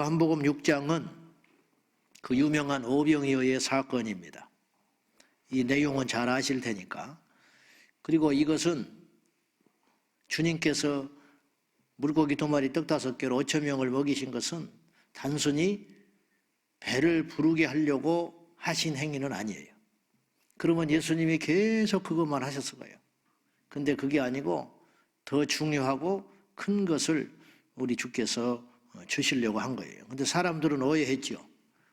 요한복음 6장은 그 유명한 오병이어의 사건입니다. 이 내용은 잘 아실 테니까. 그리고 이것은 주님께서 물고기 2마리 떡 5개로 5,000명을 먹이신 것은 단순히 배를 부르게 하려고 하신 행위는 아니에요. 그러면 예수님이 계속 그것만 하셨을 거예요. 근데 그게 아니고 더 중요하고 큰 것을 우리 주께서 주시려고 한 거예요. 근데 사람들은 오해했죠.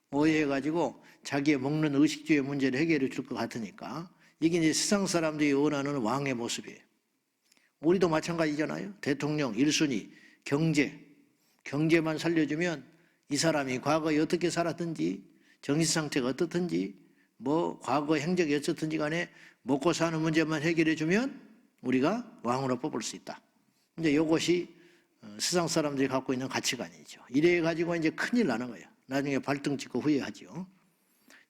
오해해가지고 자기의 먹는 의식주의 문제를 해결해 줄 것 같으니까 이게 이제 세상 사람들이 원하는 왕의 모습이에요. 우리도 마찬가지잖아요. 대통령 1순위, 경제만 살려주면 이 사람이 과거에 어떻게 살았든지 정신상태가 어떻든지 뭐 과거 행적이 어떻든지 간에 먹고 사는 문제만 해결해 주면 우리가 왕으로 뽑을 수 있다. 이제 이것이 세상 사람들이 갖고 있는 가치관이죠. 이래 가지고 이제 큰일 나는 거예요. 나중에 발등 찍고 후회하죠.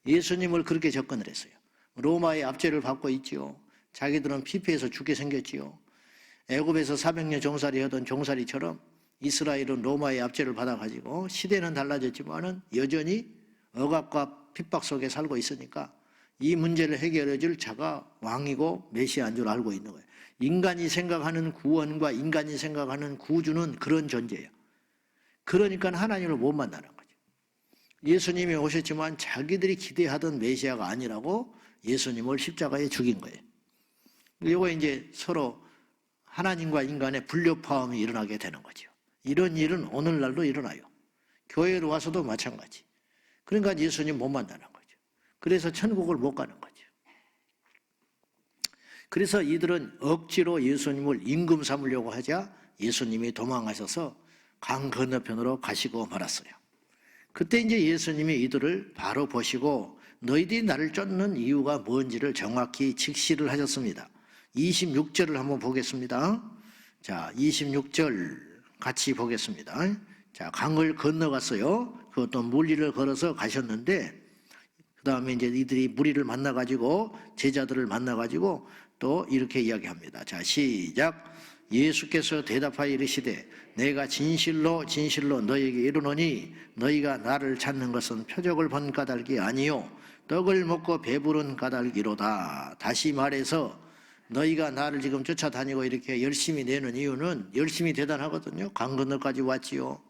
예수님을 그렇게 접근을 했어요. 로마의 압제를 받고 있지요. 자기들은 피폐해서 죽게 생겼지요. 애굽에서 400년 종살이 하던 종살이처럼 이스라엘은 로마의 압제를 받아가지고 시대는 달라졌지만은 여전히 억압과 핍박 속에 살고 있으니까 이 문제를 해결해 줄 자가 왕이고 메시아인 줄 알고 있는 거예요. 인간이 생각하는 구원과 인간이 생각하는 구주는 그런 존재예요. 그러니까 하나님을 못 만나는 거죠. 예수님이 오셨지만 자기들이 기대하던 메시아가 아니라고 예수님을 십자가에 죽인 거예요. 이거 이제 서로 하나님과 인간의 불협화음이 일어나게 되는 거죠. 이런 일은 오늘날도 일어나요. 교회로 와서도 마찬가지. 그러니까 예수님 못 만나는 거죠. 그래서 천국을 못 가는 거죠. 그래서 이들은 억지로 예수님을 임금 삼으려고 하자 예수님이 도망하셔서 강 건너편으로 가시고 말았어요. 그때 이제 예수님이 이들을 바로 보시고 너희들이 나를 쫓는 이유가 뭔지를 정확히 직시를 하셨습니다. 26절을 한번 보겠습니다. 자, 26절 같이 보겠습니다. 자, 강을 건너갔어요. 그것도 물리를 걸어서 가셨는데 그 다음에 이제 이들이 무리를 만나가지고 제자들을 만나가지고 또 이렇게 이야기합니다. 자, 시작. 예수께서 대답하여 이르시되 내가 진실로 너희에게 이르노니 너희가 나를 찾는 것은 표적을 본 까닭이 아니요 떡을 먹고 배부른 까닭이로다. 다시 말해서 너희가 나를 지금 쫓아다니고 이렇게 열심히 내는 이유는 열심히 대단하거든요. 강 건너까지 왔지요.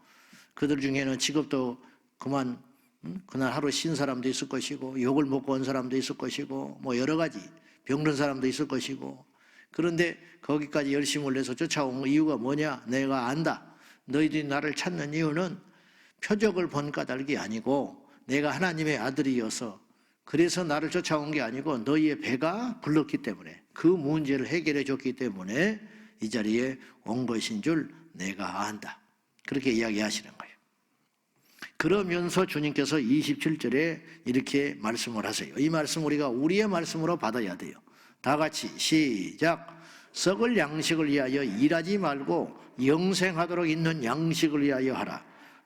그들 중에는 직업도 그날 하루 쉰 사람도 있을 것이고 욕을 먹고 온 사람도 있을 것이고 뭐 여러 가지 병든 사람도 있을 것이고 그런데 거기까지 열심을 내서 쫓아온 이유가 뭐냐? 내가 안다. 너희들이 나를 찾는 이유는 표적을 본 까닭이 아니고 내가 하나님의 아들이어서 그래서 나를 쫓아온 게 아니고 너희의 배가 불렀기 때문에 그 문제를 해결해 줬기 때문에 이 자리에 온 것인 줄 내가 안다. 그렇게 이야기하시는 거예요. 그러면서 주님께서 27절에 이렇게 말씀을 하세요. 이 말씀 우리가 우리의 말씀으로 받아야 돼요. 다 같이 시작. 썩을 양식을 위하여 일하지 말고 영생하도록 있는 양식을 위하여 하라.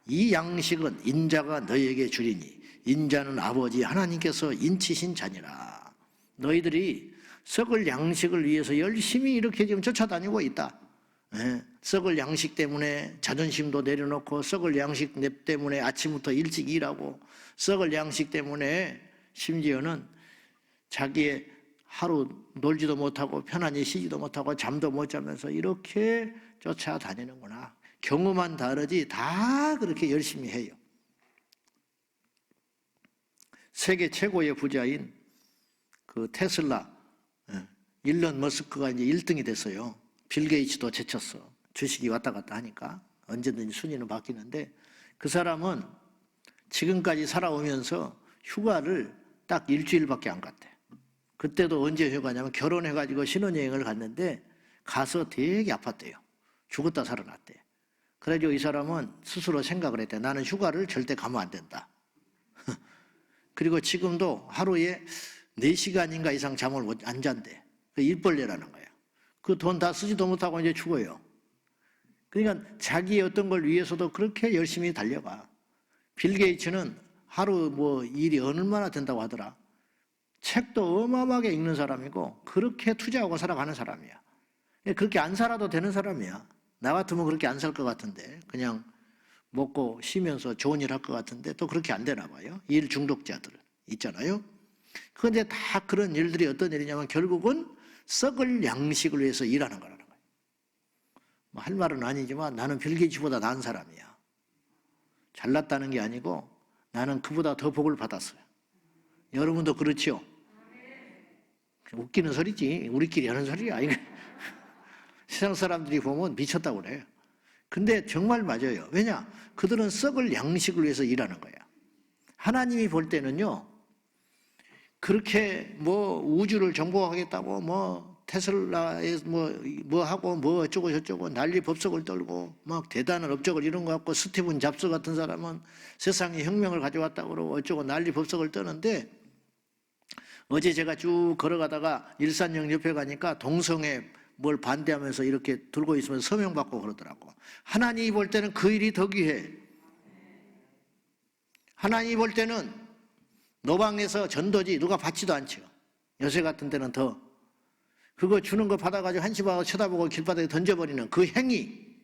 이 양식은 인자가 너희에게 주리니 인자는 아버지 하나님께서 인치신 자니라. 너희들이 썩을 양식을 위해서 열심히 이렇게 지금 쫓아다니고 있다. 썩을 양식 때문에 자존심도 내려놓고 썩을 양식 때문에 아침부터 일찍 일하고 썩을 양식 때문에 심지어는 자기의 하루 놀지도 못하고 편안히 쉬지도 못하고 잠도 못 자면서 이렇게 쫓아다니는구나. 경우만 다르지 다 그렇게 열심히 해요. 세계 최고의 부자인 그 테슬라 일론 머스크가 이제 1등이 됐어요. 빌 게이츠도 제쳤어. 주식이 왔다 갔다 하니까 언제든지 순위는 바뀌는데 그 사람은 지금까지 살아오면서 휴가를 딱 일주일밖에 안 갔대. 그때도 언제 휴가냐면 결혼해가지고 신혼여행을 갔는데 가서 되게 아팠대요. 죽었다 살아났대. 그래가지고 이 사람은 스스로 생각을 했대. 나는 휴가를 절대 가면 안 된다. 그리고 지금도 하루에 4시간인가 이상 잠을 안 잔대. 그 일벌레라는 거야. 그 돈 다 쓰지도 못하고 이제 죽어요. 그러니까 자기의 어떤 걸 위해서도 그렇게 열심히 달려가. 빌 게이츠는 하루 뭐 일이 얼마나 된다고 하더라. 책도 어마어마하게 읽는 사람이고 그렇게 투자하고 살아가는 사람이야. 그렇게 안 살아도 되는 사람이야. 나 같으면 그렇게 안 살 것 같은데 그냥 먹고 쉬면서 좋은 일 할 것 같은데 또 그렇게 안 되나 봐요. 일 중독자들 있잖아요. 그런데 다 그런 일들이 어떤 일이냐면 결국은 썩을 양식을 위해서 일하는 거라는 거예요. 뭐 할 말은 아니지만 나는 빌 게이츠보다 나은 사람이야. 잘났다는 게 아니고 나는 그보다 더 복을 받았어요. 여러분도 그렇죠? 웃기는 소리지. 우리끼리 하는 소리야. 이거. 세상 사람들이 보면 미쳤다고 그래요. 근데 정말 맞아요. 왜냐? 그들은 썩을 양식을 위해서 일하는 거야. 하나님이 볼 때는요, 그렇게 뭐 우주를 정복하겠다고 뭐 테슬라에 뭐 하고 뭐 어쩌고 저쩌고 난리 법석을 떨고 막 대단한 업적을 이룬 것 같고 스티븐 잡스 같은 사람은 세상에 혁명을 가져왔다고 그러고 어쩌고 난리 법석을 떠는데 어제 제가 쭉 걸어가다가 일산역 옆에 가니까 동성애 뭘 반대하면서 이렇게 들고 있으면서 서명받고 그러더라고. 하나님이 볼 때는 그 일이 더 귀해. 하나님이 볼 때는 노방에서 전도지 누가 받지도 않죠. 요새 같은 때는 더. 그거 주는 거 받아가지고 한심하고 쳐다보고 길바닥에 던져버리는 그 행위,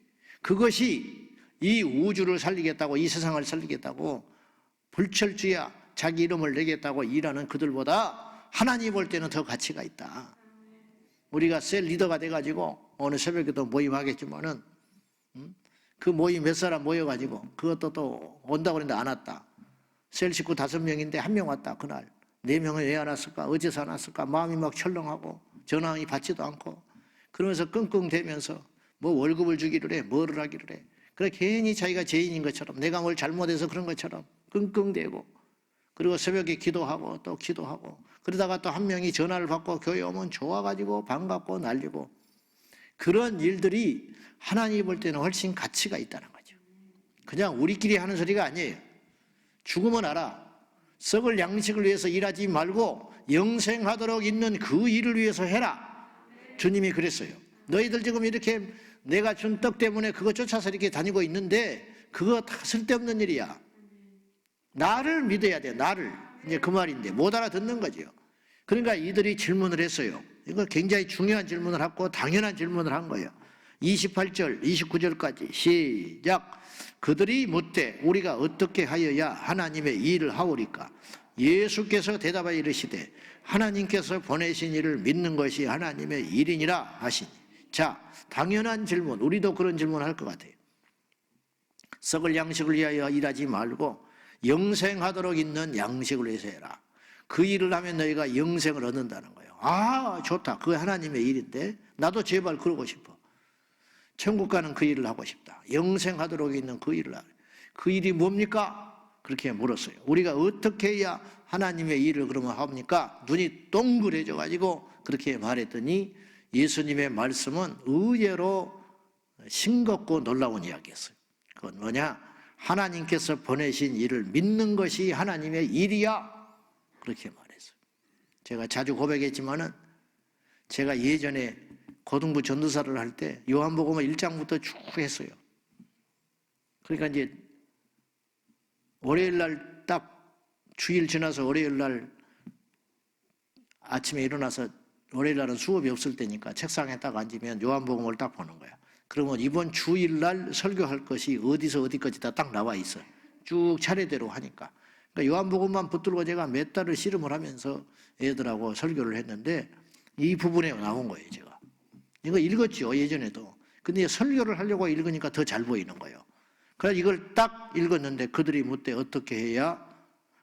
그것이 이 우주를 살리겠다고, 이 세상을 살리겠다고, 불철주야 자기 이름을 내겠다고 일하는 그들보다 하나님이 볼 때는 더 가치가 있다. 우리가 셀 리더가 돼가지고 오늘 새벽에도 모임하겠지만은 그 모임 몇 사람 모여가지고 그것도 또 온다고 그랬는데 안 왔다. 셀 식구 5명인데 1명 왔다. 그날 4명은 왜 안 왔을까? 어째서 안 왔을까? 마음이 막 철렁하고 전화이 받지도 않고 그러면서 끙끙대면서 뭐 월급을 주기를 해, 뭐를 하기를 해. 그래 괜히 자기가 죄인인 것처럼 내가 뭘 잘못해서 그런 것처럼 끙끙대고 그리고 새벽에 기도하고 또 기도하고 그러다가 또 한 명이 전화를 받고 교회 오면 좋아가지고 반갑고 날리고 그런 일들이 하나님이 볼 때는 훨씬 가치가 있다는 거죠. 그냥 우리끼리 하는 소리가 아니에요. 죽으면 알아. 썩을 양식을 위해서 일하지 말고 영생하도록 있는 그 일을 위해서 해라. 주님이 그랬어요. 너희들 지금 이렇게 내가 준 떡 때문에 그거 쫓아서 이렇게 다니고 있는데 그거 다 쓸데없는 일이야. 나를 믿어야 돼. 나를. 이제 그 말인데 못 알아듣는 거죠. 그러니까 이들이 질문을 했어요. 이거 굉장히 중요한 질문을 하고 당연한 질문을 한 거예요. 28절, 29절까지 시작. 그들이 묻되 우리가 어떻게 하여야 하나님의 일을 하오리까? 예수께서 대답하여 이르시되 하나님께서 보내신 일을 믿는 것이 하나님의 일이니라 하시니. 자, 당연한 질문. 우리도 그런 질문을 할 것 같아요. 썩을 양식을 위하여 일하지 말고 영생하도록 있는 양식을 위해서 해라. 그 일을 하면 너희가 영생을 얻는다는 거예요. 아, 좋다. 그게 하나님의 일인데 나도 제발 그러고 싶어. 천국 가는 그 일을 하고 싶다. 영생하도록 있는 그 일을 하라. 그 일이 뭡니까? 그렇게 물었어요. 우리가 어떻게 해야 하나님의 일을 그러면 합니까? 눈이 동그래져 가지고 그렇게 말했더니 예수님의 말씀은 의외로 싱겁고 놀라운 이야기였어요. 그건 뭐냐? 하나님께서 보내신 일을 믿는 것이 하나님의 일이야. 그렇게 말했어요. 제가 자주 고백했지만은 제가 예전에 고등부 전도사를 할 때 요한복음 1장부터 쭉 했어요. 그러니까 이제 월요일 날 딱 주일 지나서 월요일 날 아침에 일어나서 월요일 날은 수업이 없을 때니까 책상에 딱 앉으면 요한복음을 딱 보는 거야. 그러면 이번 주일 날 설교할 것이 어디서 어디까지 다 딱 나와 있어. 쭉 차례대로 하니까. 그러니까 요한복음만 붙들고 제가 몇 달을 씨름을 하면서 애들하고 설교를 했는데 이 부분에 나온 거예요, 제가. 이거 읽었죠, 예전에도. 근데 설교를 하려고 읽으니까 더 잘 보이는 거예요. 그래서 이걸 딱 읽었는데 그들이 묻되 어떻게 해야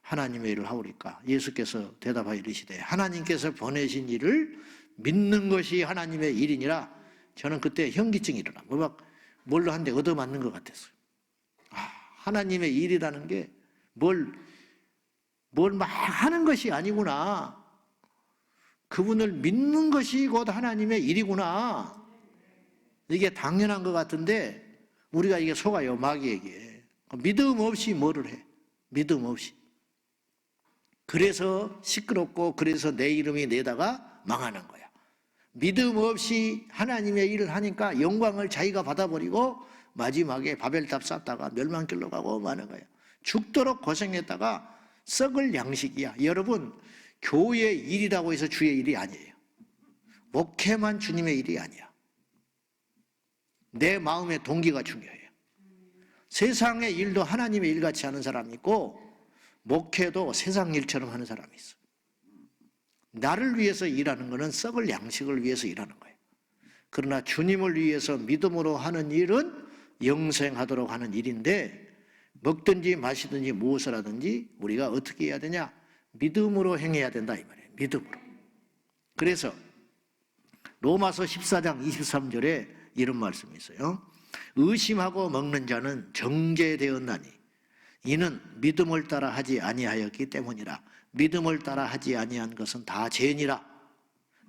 하나님의 일을 하오리까? 예수께서 대답하여 이르시되 하나님께서 보내신 일을 믿는 것이 하나님의 일이니라. 저는 그때 현기증이 일어나. 뭘로 한 대 얻어맞는 것 같았어요. 하나님의 일이라는 게 뭘 막 하는 것이 아니구나. 그분을 믿는 것이 곧 하나님의 일이구나. 이게 당연한 것 같은데 우리가 이게 속아요, 마귀에게. 믿음 없이 뭐를 해? 믿음 없이. 그래서 시끄럽고 그래서 내 이름이 내다가 망하는 거야. 믿음 없이 하나님의 일을 하니까 영광을 자기가 받아버리고 마지막에 바벨탑 쌓다가 멸망길로 가고 마는 거야. 죽도록 고생했다가 썩을 양식이야. 여러분, 교회의 일이라고 해서 주의 일이 아니에요. 목회만 주님의 일이 아니야. 내 마음의 동기가 중요해요. 세상의 일도 하나님의 일같이 하는 사람이 있고 목회도 세상 일처럼 하는 사람이 있어. 나를 위해서 일하는 것은 썩을 양식을 위해서 일하는 거예요. 그러나 주님을 위해서 믿음으로 하는 일은 영생하도록 하는 일인데, 먹든지 마시든지 무엇을 하든지 우리가 어떻게 해야 되냐? 믿음으로 행해야 된다 이 말이에요. 믿음으로. 그래서 로마서 14장 23절에 이런 말씀이 있어요. 의심하고 먹는 자는 정죄되었나니 이는 믿음을 따라 하지 아니하였기 때문이라. 믿음을 따라 하지 아니한 것은 다 죄니라.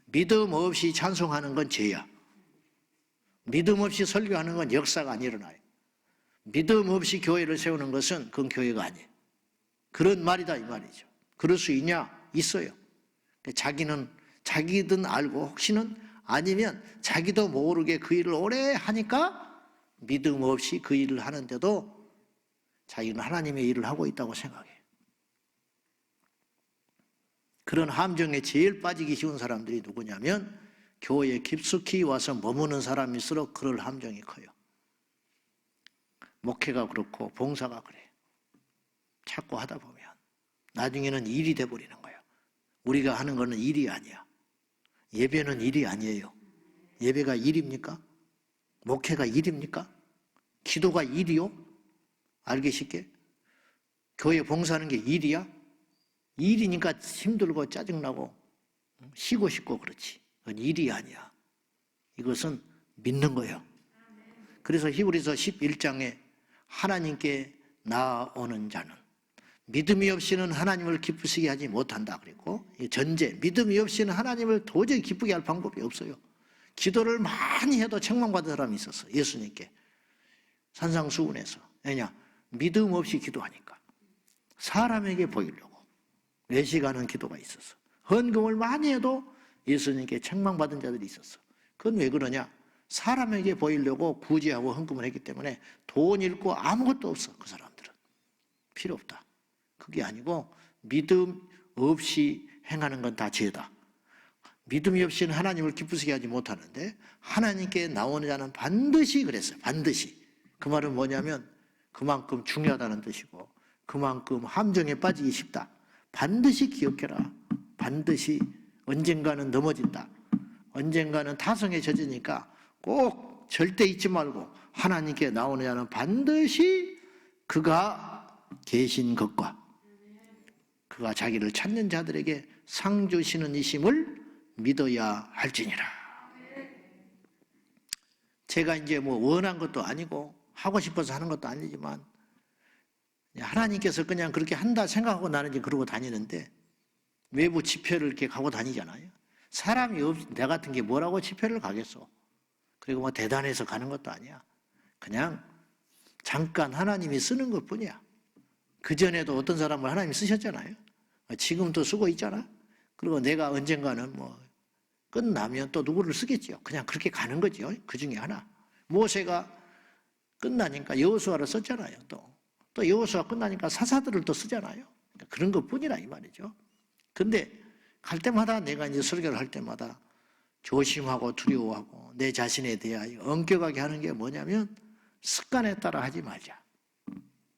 믿음 없이 찬송하는 건 죄야. 믿음 없이 설교하는 건 역사가 안 일어나요. 믿음 없이 교회를 세우는 것은 그건 교회가 아니에요. 그런 말이다 이 말이죠. 그럴 수 있냐? 있어요. 자기든 알고 혹시는 아니면 자기도 모르게 그 일을 오래 하니까 믿음 없이 그 일을 하는데도 자기는 하나님의 일을 하고 있다고 생각해요. 그런 함정에 제일 빠지기 쉬운 사람들이 누구냐면 교회에 깊숙이 와서 머무는 사람일수록 그럴 함정이 커요. 목회가 그렇고 봉사가 그래요. 자꾸 하다 보면 나중에는 일이 돼버리는 거예요. 우리가 하는 거는 일이 아니야. 예배는 일이 아니에요. 예배가 일입니까? 목회가 일입니까? 기도가 일이요? 알기 쉽게? 교회 봉사하는 게 일이야? 일이니까 힘들고 짜증나고 쉬고 싶고 그렇지. 그건 일이 아니야. 이것은 믿는 거예요. 그래서 히브리서 11장에 하나님께 나아오는 자는 믿음이 없이는 하나님을 기쁘시게 하지 못한다. 그리고 전제, 믿음이 없이는 하나님을 도저히 기쁘게 할 방법이 없어요. 기도를 많이 해도 책망받은 사람이 있었어. 예수님께 산상수훈에서. 왜냐? 믿음 없이 기도하니까 사람에게 보이려고 외식하는 기도가 있었어. 헌금을 많이 해도 예수님께 책망받은 자들이 있었어. 그건 왜 그러냐? 사람에게 보이려고 구제하고 헌금을 했기 때문에 돈 잃고 아무것도 없어. 그 사람들은 필요 없다. 그게 아니고 믿음 없이 행하는 건 다 죄다. 믿음이 없이는 하나님을 기쁘시게 하지 못하는데 하나님께 나오는 자는 반드시 그랬어요. 반드시. 그 말은 뭐냐면 그만큼 중요하다는 뜻이고 그만큼 함정에 빠지기 쉽다. 반드시 기억해라. 반드시 언젠가는 넘어진다. 언젠가는 타성에 젖으니까 꼭 절대 잊지 말고 하나님께 나오는 자는 반드시 그가 계신 것과 그가 자기를 찾는 자들에게 상 주시는 이심을 믿어야 할지니라. 제가 이제 뭐 원한 것도 아니고 하고 싶어서 하는 것도 아니지만 하나님께서 그냥 그렇게 한다 생각하고 나는 이제 그러고 다니는데 외부 집회를 이렇게 가고 다니잖아요. 사람이 내 같은 게 뭐라고 집회를 가겠어. 그리고 뭐 대단해서 가는 것도 아니야. 그냥 잠깐 하나님이 쓰는 것 뿐이야. 그전에도 어떤 사람을 하나님이 쓰셨잖아요. 지금도 쓰고 있잖아. 그리고 내가 언젠가는 뭐 끝나면 또 누구를 쓰겠지요. 그냥 그렇게 가는 거죠. 그 중에 하나. 모세가 끝나니까 여호수아를 썼잖아요. 또 여호수아 끝나니까 사사들을 또 쓰잖아요. 그런 것 뿐이라 이 말이죠. 근데 갈 때마다 내가 이제 설교를 할 때마다 조심하고 두려워하고 내 자신에 대하여 엄격하게 하는 게 뭐냐면 습관에 따라 하지 말자.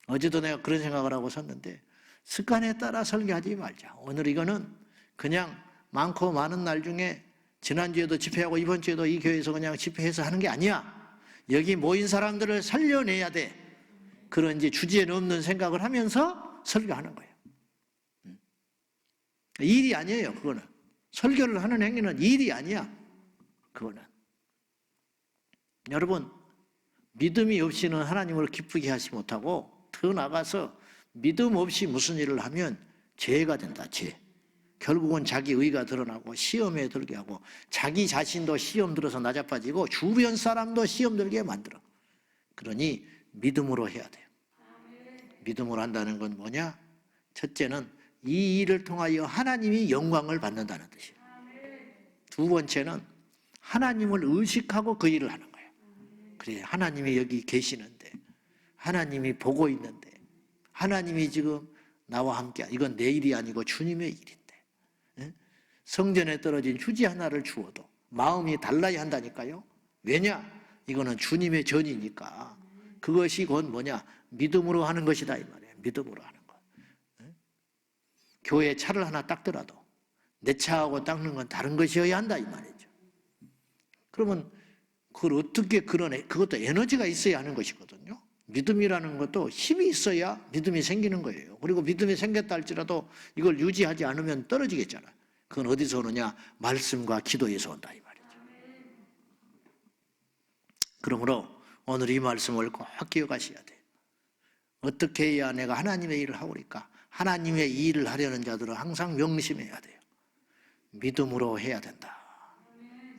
어제도 내가 그런 생각을 하고 섰는데 습관에 따라 설교하지 말자. 오늘 이거는 그냥 많고 많은 날 중에 지난주에도 집회하고 이번 주에도 이 교회에서 그냥 집회해서 하는 게 아니야. 여기 모인 사람들을 살려내야 돼. 그런 이제 주제에 없는 생각을 하면서 설교하는 거예요. 일이 아니에요, 그거는. 설교를 하는 행위는 일이 아니야, 그거는. 여러분, 믿음이 없이는 하나님을 기쁘게 하지 못하고 더 나가서 믿음 없이 무슨 일을 하면 죄가 된다, 죄. 결국은 자기 의가 드러나고 시험에 들게 하고 자기 자신도 시험 들어서 낮아빠지고 주변 사람도 시험 들게 만들어. 그러니 믿음으로 해야 돼요. 믿음으로 한다는 건 뭐냐? 첫째는 이 일을 통하여 하나님이 영광을 받는다는 뜻이에요. 두 번째는 하나님을 의식하고 그 일을 하는 거예요. 그래, 하나님이 여기 계시는데, 하나님이 보고 있는데, 하나님이 지금 나와 함께, 이건 내 일이 아니고 주님의 일인데, 성전에 떨어진 휴지 하나를 주어도 마음이 달라야 한다니까요. 왜냐? 이거는 주님의 전이니까 그것이 곧 뭐냐? 믿음으로 하는 것이다 이 말이에요. 믿음으로 하는 것. 교회 차를 하나 닦더라도 내 차하고 닦는 건 다른 것이어야 한다 이 말이죠. 그러면 그걸 어떻게 그것도 에너지가 있어야 하는 것이거든요. 믿음이라는 것도 힘이 있어야 믿음이 생기는 거예요. 그리고 믿음이 생겼다 할지라도 이걸 유지하지 않으면 떨어지겠잖아요. 그건 어디서 오느냐? 말씀과 기도에서 온다 이 말이죠. 그러므로 오늘 이 말씀을 꼭 기억하셔야 돼요. 어떻게 해야 내가 하나님의 일을 하오리까? 하나님의 일을 하려는 자들은 항상 명심해야 돼요. 믿음으로 해야 된다.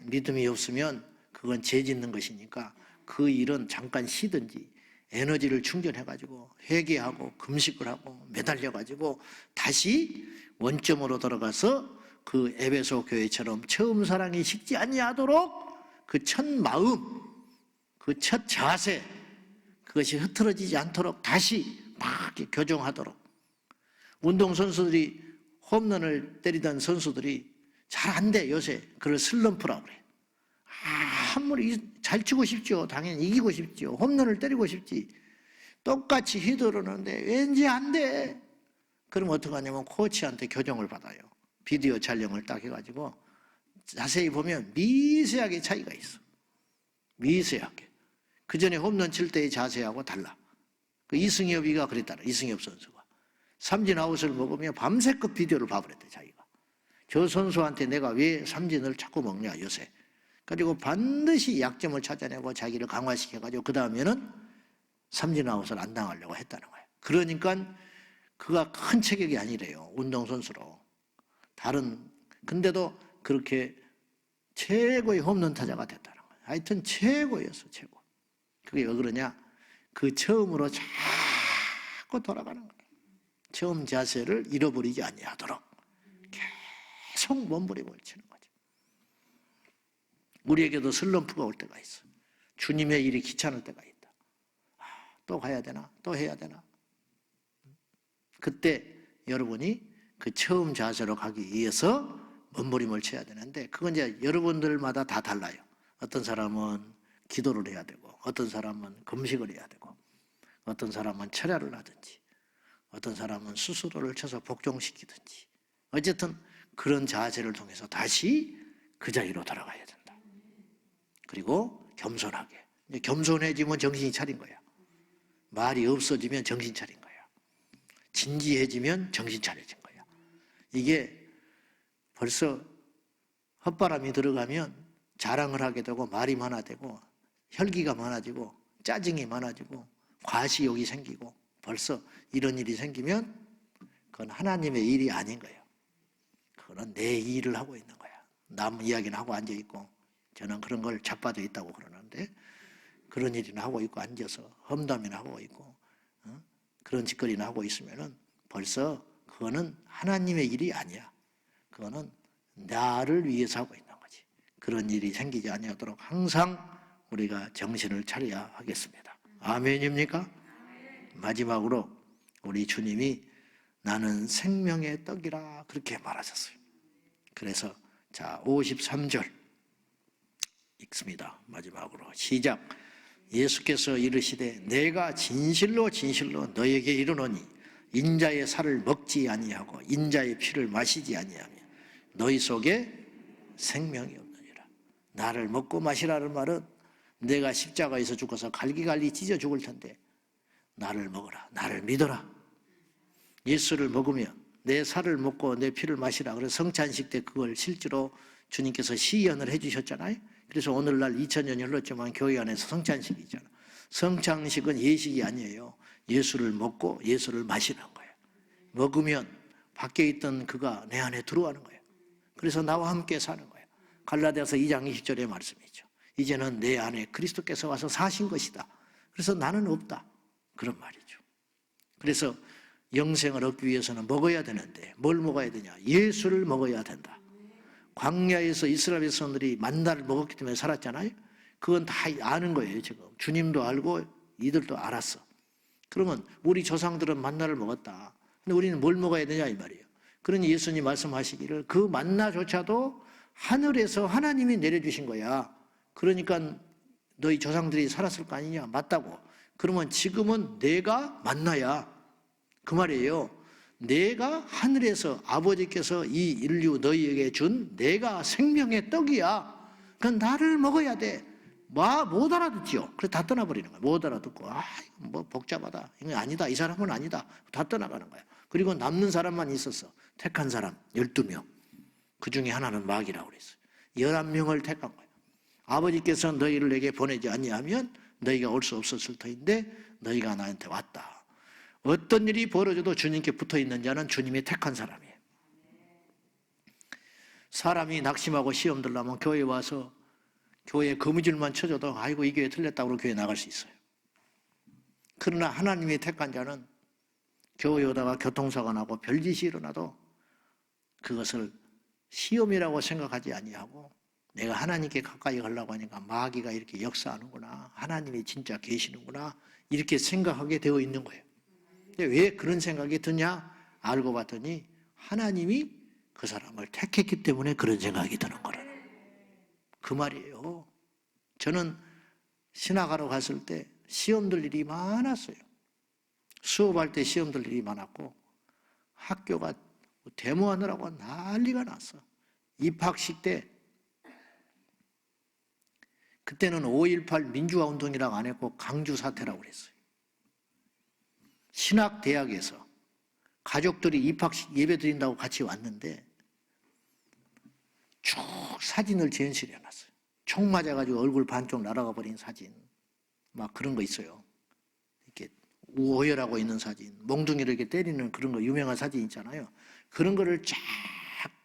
믿음이 없으면 그건 죄 짓는 것이니까 그 일은 잠깐 쉬든지 에너지를 충전해가지고 회개하고 금식을 하고 매달려가지고 다시 원점으로 돌아가서 그 에베소 교회처럼 처음 사랑이 식지 아니하도록 그 첫 마음, 그 첫 자세, 그것이 흐트러지지 않도록 다시 막 교정하도록. 운동선수들이 홈런을 때리던 선수들이 잘 안 돼 요새. 그걸 슬럼프라고 그래. 아무리 잘 치고 싶죠. 당연히 이기고 싶죠. 홈런을 때리고 싶지. 똑같이 휘두르는데 왠지 안 돼. 그럼 어떡하냐면 코치한테 교정을 받아요. 비디오 촬영을 딱 해가지고 자세히 보면 미세하게 차이가 있어. 미세하게. 그 전에 홈런 칠 때의 자세하고 달라. 그 이승엽이가 그랬다라. 이승엽 선수가. 삼진 아웃을 먹으면 밤새껏 비디오를 봐버렸대 자기가. 저 선수한테 내가 왜 삼진을 자꾸 먹냐 요새. 그리고 반드시 약점을 찾아내고 자기를 강화시켜가지고 그 다음에는 삼진 아웃을 안 당하려고 했다는 거예요. 그러니까 그가 큰 체격이 아니래요. 운동선수로. 근데도 그렇게 최고의 홈런 타자가 됐다는 거예요. 하여튼 최고였어, 최고. 그게 왜 그러냐? 그 처음으로 자꾸 돌아가는 거예요. 처음 자세를 잃어버리지 아니하도록 계속 몸부림을 치는 거죠. 우리에게도 슬럼프가 올 때가 있어. 주님의 일이 귀찮을 때가 있다. 또 가야 되나? 또 해야 되나? 그때 여러분이 그 처음 자세로 가기 위해서 몸부림을 쳐야 되는데 그건 이제 여러분들마다 다 달라요. 어떤 사람은 기도를 해야 되고 어떤 사람은 금식을 해야 되고 어떤 사람은 철야를 하든지 어떤 사람은 스스로를 쳐서 복종시키든지 어쨌든 그런 자세를 통해서 다시 그 자리로 돌아가야 된다. 그리고 겸손하게. 이제 겸손해지면 정신이 차린 거야. 말이 없어지면 정신 차린 거야. 진지해지면 정신 차려진 거야. 이게 벌써 헛바람이 들어가면 자랑을 하게 되고 말이 많아지고 혈기가 많아지고 짜증이 많아지고 과시욕이 생기고 벌써 이런 일이 생기면 그건 하나님의 일이 아닌 거예요. 그거는 내 일을 하고 있는 거야. 남 이야기는 하고 앉아있고 저는 그런 걸 잡아져 있다고 그러는데 그런 일이나 하고 있고 앉아서 험담이나 하고 있고 그런 짓거리나 하고 있으면은 벌써 그거는 하나님의 일이 아니야. 그거는 나를 위해서 하고 있는 거지. 그런 일이 생기지 아니하도록 항상 우리가 정신을 차려야 하겠습니다. 아멘입니까? 마지막으로 우리 주님이 나는 생명의 떡이라 그렇게 말하셨어요. 그래서 자 53절 읽습니다. 마지막으로 시작. 예수께서 이르시되 내가 진실로 진실로 너에게 이르노니 인자의 살을 먹지 아니하고 인자의 피를 마시지 아니하며 너희 속에 생명이 없느니라. 나를 먹고 마시라는 말은 내가 십자가에서 죽어서 갈기갈기 찢어 죽을 텐데 나를 먹어라. 나를 믿어라. 예수를 먹으면 내 살을 먹고 내 피를 마시라. 그래서 성찬식 때 그걸 실제로 주님께서 시연을 해 주셨잖아요. 그래서 오늘날 2000년이 흘렀지만 교회 안에서 성찬식이 있잖아. 성찬식은 예식이 아니에요. 예수를 먹고 예수를 마시는 거예요. 먹으면 밖에 있던 그가 내 안에 들어가는 거예요. 그래서 나와 함께 사는 거예요. 갈라디아서 2장 20절의 말씀이죠. 이제는 내 안에 그리스도께서 와서 사신 것이다. 그래서 나는 없다. 그런 말이죠. 그래서 영생을 얻기 위해서는 먹어야 되는데 뭘 먹어야 되냐? 예수를 먹어야 된다. 광야에서 이스라엘 백성들이 만나를 먹었기 때문에 살았잖아요. 그건 다 아는 거예요. 지금 주님도 알고 이들도 알았어. 그러면 우리 조상들은 만나를 먹었다. 근데 우리는 뭘 먹어야 되냐 이 말이에요. 그러니 예수님 말씀하시기를 그 만나조차도 하늘에서 하나님이 내려주신 거야. 그러니까 너희 조상들이 살았을 거 아니냐? 맞다고. 그러면 지금은 내가 만나야 그 말이에요. 내가 하늘에서 아버지께서 이 인류 너희에게 준 내가 생명의 떡이야. 그건 나를 먹어야 돼. 못 알아듣지요. 그래서 다 떠나버리는 거야. 못 알아듣고 이거 뭐 복잡하다. 이거 아니다. 이 사람은 아니다. 다 떠나가는 거야. 그리고 남는 사람만 있었어. 택한 사람 12명. 그 중에 하나는 마귀라고 그랬어요. 11명을 택한 거예요. 아버지께서 너희를 내게 보내지 아니하면 너희가 올 수 없었을 터인데 너희가 나한테 왔다. 어떤 일이 벌어져도 주님께 붙어있는 자는 주님이 택한 사람이에요. 사람이 낙심하고 시험 들려면 교회에 와서 교회에 거미줄만 쳐줘도 아이고 이 교회 틀렸다고 교회 나갈 수 있어요. 그러나 하나님이 택한 자는 교회에 오다가 교통사고 나고 별짓이 일어나도 그것을 시험이라고 생각하지 아니하고 내가 하나님께 가까이 가려고 하니까 마귀가 이렇게 역사하는구나. 하나님이 진짜 계시는구나. 이렇게 생각하게 되어 있는 거예요. 왜 그런 생각이 드냐? 알고 봤더니 하나님이 그 사람을 택했기 때문에 그런 생각이 드는 거라는 그 말이에요. 저는 신학하러 갔을 때 시험 들 일이 많았어요. 수업할 때 시험 들 일이 많았고 학교가 데모하느라고 난리가 났어. 입학식 때 그때는 5.18 민주화 운동이라고 안 했고 강주 사태라고 그랬어요. 신학대학에서 가족들이 입학식 예배 드린다고 같이 왔는데 쭉 사진을 전시를 해놨어요. 총 맞아가지고 얼굴 반쪽 날아가 버린 사진 막 그런 거 있어요. 이렇게 오열하고 있는 사진, 몽둥이를 이렇게 때리는 그런 거 유명한 사진 있잖아요. 그런 거를 쫙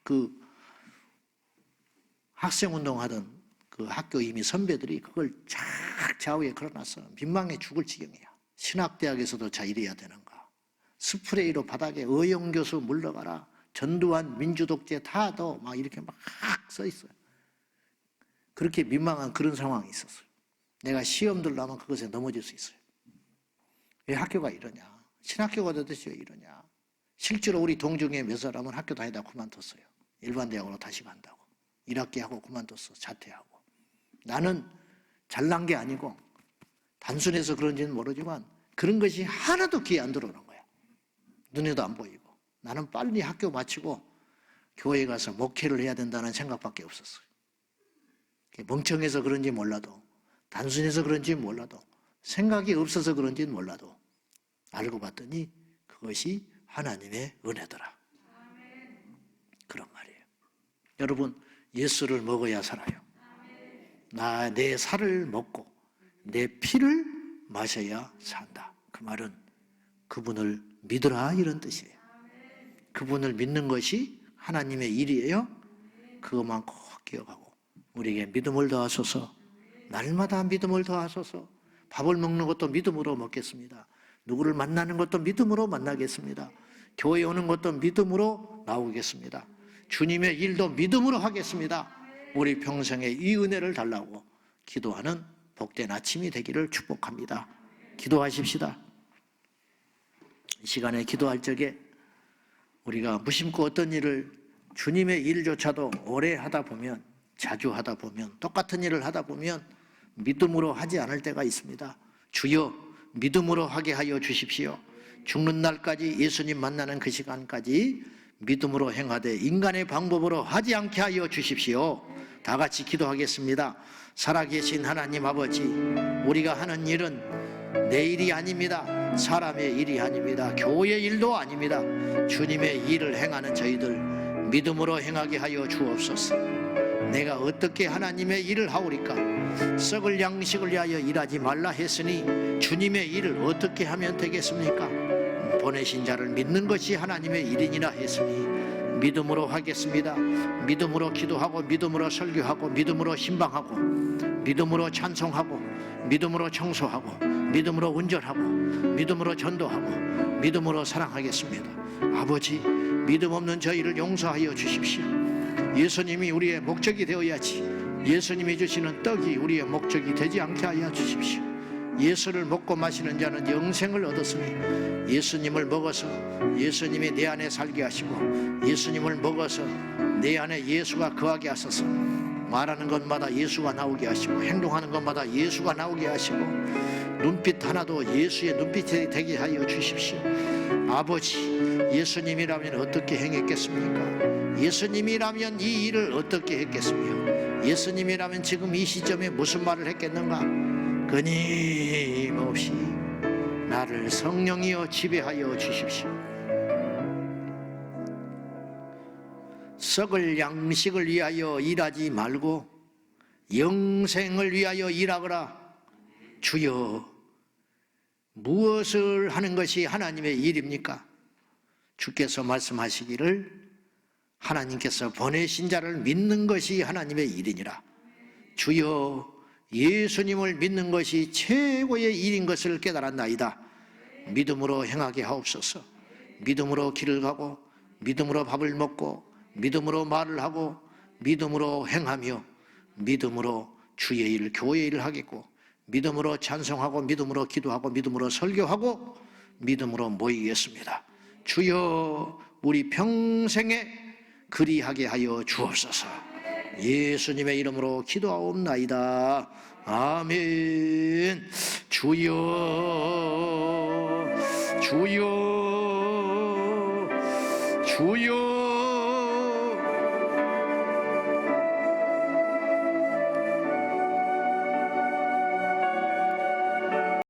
그 학생운동하던 그 학교 이미 선배들이 그걸 쫙 좌우에 걸어놨어. 민망해 죽을 지경이야. 신학대학에서도 자 이래야 되는가. 스프레이로 바닥에 의용교수 물러가라. 전두환 민주독재 타도 막 이렇게 막 써 있어요. 그렇게 민망한 그런 상황이 있었어요. 내가 시험 들려면 그것에 넘어질 수 있어요. 왜 학교가 이러냐. 신학교가 되듯이 왜 이러냐. 실제로 우리 동중에 몇 사람은 학교 다니다 그만뒀어요. 일반 대학으로 다시 간다고. 1학기 하고 그만뒀어. 자퇴하고. 나는 잘난 게 아니고 단순해서 그런지는 모르지만 그런 것이 하나도 귀에 안 들어오는 거야. 눈에도 안 보이고. 나는 빨리 학교 마치고 교회에 가서 목회를 해야 된다는 생각밖에 없었어요. 멍청해서 그런지 몰라도 단순해서 그런지 몰라도 생각이 없어서 그런지 몰라도 알고 봤더니 그것이 하나님의 은혜더라. 그런 말이에요. 여러분 예수를 먹어야 살아요. 내 살을 먹고 내 피를 마셔야 산다. 그 말은 그분을 믿으라 이런 뜻이에요. 그분을 믿는 것이 하나님의 일이에요. 그것만 꼭 기억하고 우리에게 믿음을 더하소서. 날마다 믿음을 더하소서. 밥을 먹는 것도 믿음으로 먹겠습니다. 누구를 만나는 것도 믿음으로 만나겠습니다. 교회 오는 것도 믿음으로 나오겠습니다. 주님의 일도 믿음으로 하겠습니다. 우리 평생에 이 은혜를 달라고 기도하는 복된 아침이 되기를 축복합니다. 기도하십시다. 이 시간에 기도할 적에 우리가 무심코 어떤 일을 주님의 일조차도 오래 하다 보면 자주 하다 보면 똑같은 일을 하다 보면 믿음으로 하지 않을 때가 있습니다. 주여 믿음으로 하게 하여 주십시오. 죽는 날까지 예수님 만나는 그 시간까지 믿음으로 행하되 인간의 방법으로 하지 않게 하여 주십시오. 다 같이 기도하겠습니다. 살아계신 하나님 아버지, 우리가 하는 일은 내 일이 아닙니다. 사람의 일이 아닙니다. 교회 일도 아닙니다. 주님의 일을 행하는 저희들 믿음으로 행하게 하여 주옵소서. 내가 어떻게 하나님의 일을 하오리까? 썩을 양식을 위하여 일하지 말라 했으니 주님의 일을 어떻게 하면 되겠습니까? 보내신 자를 믿는 것이 하나님의 일이니라 했으니 믿음으로 하겠습니다. 믿음으로 기도하고 믿음으로 설교하고 믿음으로 신방하고 믿음으로 찬송하고 믿음으로 청소하고 믿음으로 운전하고 믿음으로 전도하고 믿음으로 사랑하겠습니다. 아버지, 믿음 없는 저희를 용서하여 주십시오. 예수님이 우리의 목적이 되어야지 예수님이 주시는 떡이 우리의 목적이 되지 않게 하여 주십시오. 예수를 먹고 마시는 자는 영생을 얻었으니 예수님을 먹어서 예수님이 내 안에 살게 하시고 예수님을 먹어서 내 안에 예수가 거하게 하소서. 말하는 것마다 예수가 나오게 하시고 행동하는 것마다 예수가 나오게 하시고 눈빛 하나도 예수의 눈빛이 되게 하여 주십시오. 아버지, 예수님이라면 어떻게 행했겠습니까? 예수님이라면 이 일을 어떻게 했겠으며, 예수님이라면 지금 이 시점에 무슨 말을 했겠는가? 끊임없이 나를 성령이여 지배하여 주십시오. 썩을 양식을 위하여 일하지 말고 영생을 위하여 일하거라. 주여, 무엇을 하는 것이 하나님의 일입니까? 주께서 말씀하시기를 하나님께서 보내신 자를 믿는 것이 하나님의 일이니라. 주여, 예수님을 믿는 것이 최고의 일인 것을 깨달았나이다. 믿음으로 행하게 하옵소서. 믿음으로 길을 가고, 믿음으로 밥을 먹고, 믿음으로 말을 하고, 믿음으로 행하며, 믿음으로 주의 일, 교회 일을 하겠고, 믿음으로 찬송하고, 믿음으로 기도하고, 믿음으로 설교하고, 믿음으로 모이겠습니다. 주여, 우리 평생에 그리하게 하여 주옵소서. 예수님의 이름으로 기도하옵나이다. 아멘. 주여, 주여, 주여.